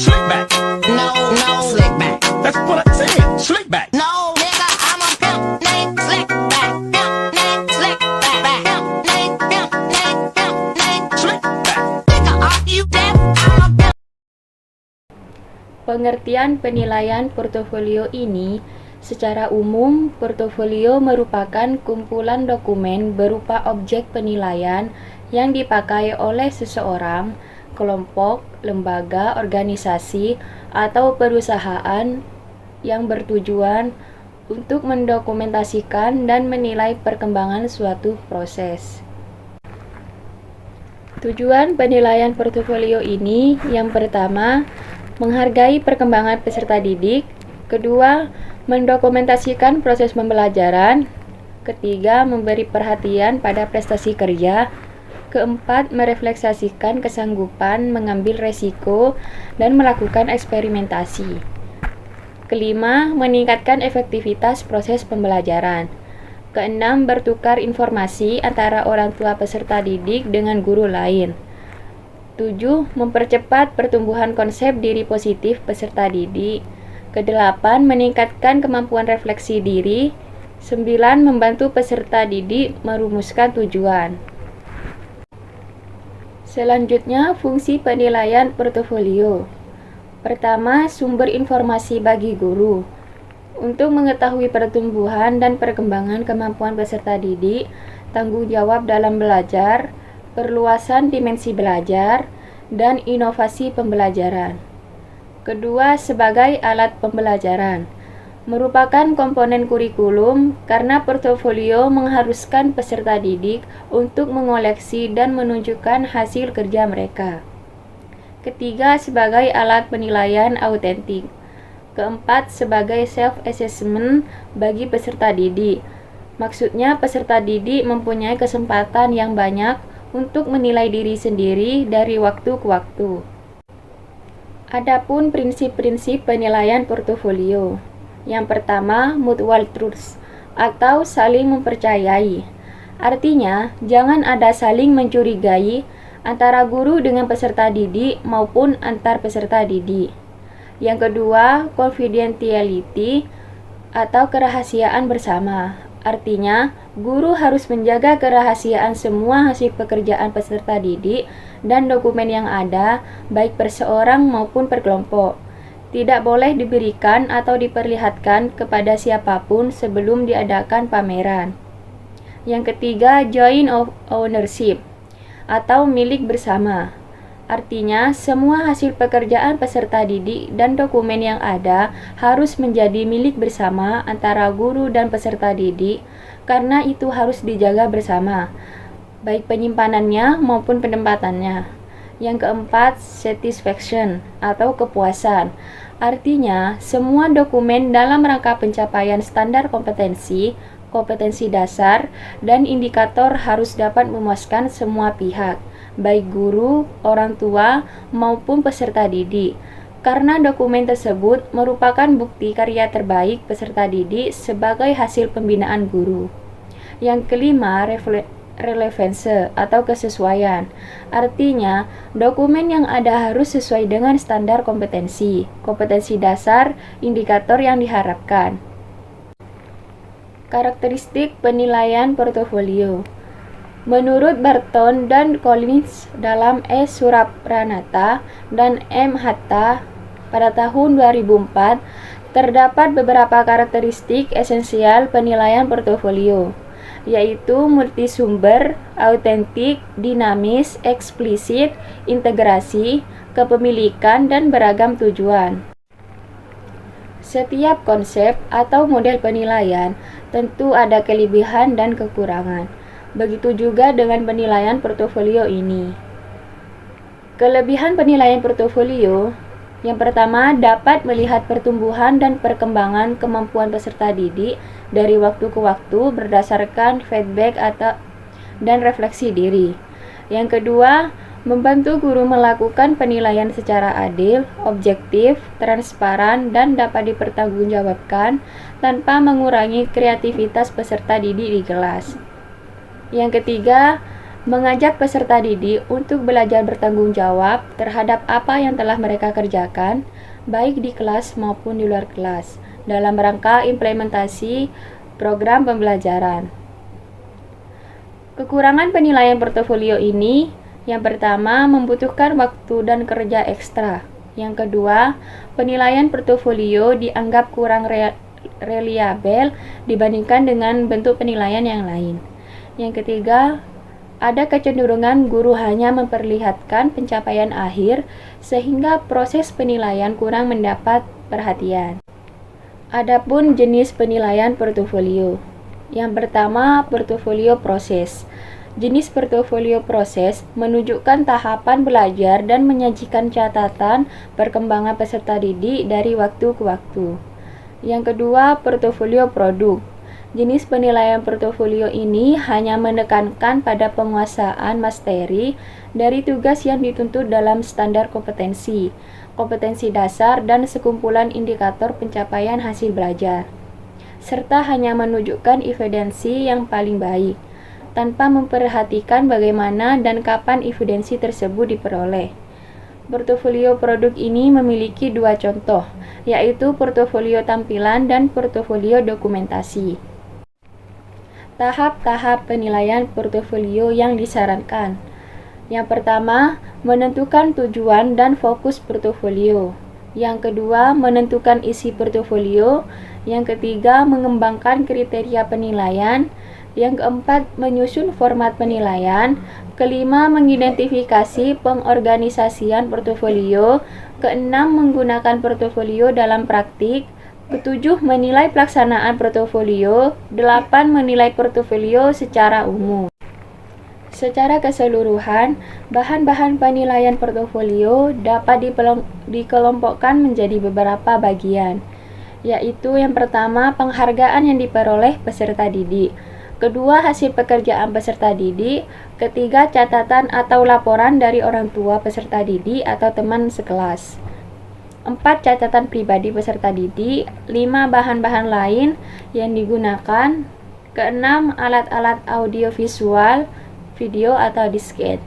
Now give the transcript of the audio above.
Slick back. No, no, slick back. That's what I said. Slick back. No, nigga, I'm a pimp named Slick back. Pimp named Slick back. Pimp named, pimp named, pimp named Slick back. Nigga, are you deaf? I'm a pimp. Pengertian penilaian portofolio ini secara umum, portofolio merupakan kumpulan dokumen berupa objek penilaian yang dipakai oleh seseorang, kelompok, lembaga, organisasi, atau perusahaan yang bertujuan untuk mendokumentasikan dan menilai perkembangan suatu proses. Tujuan penilaian portofolio ini yang pertama, menghargai perkembangan peserta didik, kedua, mendokumentasikan proses pembelajaran, ketiga, memberi perhatian pada prestasi kerja, keempat, merefleksasikan kesanggupan mengambil resiko dan melakukan eksperimentasi, kelima, meningkatkan efektivitas proses pembelajaran, keenam, bertukar informasi antara orang tua peserta didik dengan guru lain, 7. Mempercepat pertumbuhan konsep diri positif peserta didik. Ke-8. Meningkatkan kemampuan refleksi diri. 9. Membantu peserta didik merumuskan tujuan. Selanjutnya, fungsi penilaian portofolio. Pertama, sumber informasi bagi guru. Untuk mengetahui pertumbuhan dan perkembangan kemampuan peserta didik, tanggung jawab dalam belajar, perluasan dimensi belajar, dan inovasi pembelajaran. Kedua, sebagai alat pembelajaran, merupakan komponen kurikulum karena portofolio mengharuskan peserta didik untuk mengoleksi dan menunjukkan hasil kerja mereka. Ketiga, sebagai alat penilaian autentik. Keempat, sebagai self-assessment bagi peserta didik. Maksudnya, peserta didik mempunyai kesempatan yang banyak untuk menilai diri sendiri dari waktu ke waktu. Adapun prinsip-prinsip penilaian portofolio. Yang pertama, mutual trust atau saling mempercayai. Artinya, jangan ada saling mencurigai antara guru dengan peserta didik maupun antar peserta didik. Yang kedua, confidentiality atau kerahasiaan bersama. Artinya, guru harus menjaga kerahasiaan semua hasil pekerjaan peserta didik dan dokumen yang ada, baik perseorang maupun per kelompok. Tidak boleh diberikan atau diperlihatkan kepada siapapun sebelum diadakan pameran. Yang ketiga, joint ownership atau milik bersama. Artinya, semua hasil pekerjaan peserta didik dan dokumen yang ada harus menjadi milik bersama antara guru dan peserta didik, karena itu harus dijaga bersama, baik penyimpanannya maupun penempatannya. Yang keempat, satisfaction atau kepuasan. Artinya, semua dokumen dalam rangka pencapaian standar kompetensi, kompetensi dasar, dan indikator harus dapat memuaskan semua pihak, baik guru, orang tua, maupun peserta didik, karena dokumen tersebut merupakan bukti karya terbaik peserta didik sebagai hasil pembinaan guru. Yang kelima, relevance atau kesesuaian. Artinya, dokumen yang ada harus sesuai dengan standar kompetensi, kompetensi dasar, indikator yang diharapkan. Karakteristik penilaian portofolio. Menurut Barton dan Collins dalam S. Surapranata dan M. Hatta pada tahun 2004, terdapat beberapa karakteristik esensial penilaian portofolio, yaitu multisumber, autentik, dinamis, eksplisit, integrasi, kepemilikan, dan beragam tujuan. Setiap konsep atau model penilaian tentu ada kelebihan dan kekurangan. Begitu juga dengan penilaian portofolio ini. Kelebihan penilaian portofolio, yang pertama, dapat melihat pertumbuhan dan perkembangan kemampuan peserta didik dari waktu ke waktu berdasarkan feedback dan refleksi diri. Yang kedua, membantu guru melakukan penilaian secara adil, objektif, transparan, dan dapat dipertanggungjawabkan tanpa mengurangi kreativitas peserta didik di kelas. Yang ketiga, Mengajak peserta didik untuk belajar bertanggung jawab terhadap apa yang telah mereka kerjakan, baik di kelas maupun di luar kelas, dalam rangka implementasi program pembelajaran. Kekurangan penilaian portofolio ini, yang pertama, membutuhkan waktu dan kerja ekstra. Yang kedua, penilaian portofolio dianggap kurang reliabel dibandingkan dengan bentuk penilaian yang lain. Yang ketiga, ada kecenderungan guru hanya memperlihatkan pencapaian akhir sehingga proses penilaian kurang mendapat perhatian. Adapun jenis penilaian portofolio. Yang pertama, portofolio proses. Jenis portofolio proses menunjukkan tahapan belajar dan menyajikan catatan perkembangan peserta didik dari waktu ke waktu. Yang kedua, portofolio produk. Jenis penilaian portofolio ini hanya menekankan pada penguasaan materi dari tugas yang dituntut dalam standar kompetensi, kompetensi dasar, dan sekumpulan indikator pencapaian hasil belajar, serta hanya menunjukkan evidensi yang paling baik, tanpa memperhatikan bagaimana dan kapan evidensi tersebut diperoleh. Portofolio produk ini memiliki dua contoh, yaitu portofolio tampilan dan portofolio dokumentasi. Tahap-tahap penilaian portofolio yang disarankan. Yang pertama, menentukan tujuan dan fokus portofolio. Yang kedua, menentukan isi portofolio. Yang ketiga, mengembangkan kriteria penilaian. Yang keempat, menyusun format penilaian. Kelima, mengidentifikasi pengorganisasian portofolio. Keenam, menggunakan portofolio dalam praktik. Ketujuh, menilai pelaksanaan portofolio. 8, menilai portofolio secara umum. Secara keseluruhan, bahan-bahan penilaian portofolio dapat dikelompokkan menjadi beberapa bagian, yaitu yang pertama, penghargaan yang diperoleh peserta didik. Kedua, hasil pekerjaan peserta didik. Ketiga, catatan atau laporan dari orang tua peserta didik atau teman sekelas. 4. Catatan pribadi peserta didik. 5. Bahan-bahan lain yang digunakan. Keenam, alat-alat audio visual, video atau disket.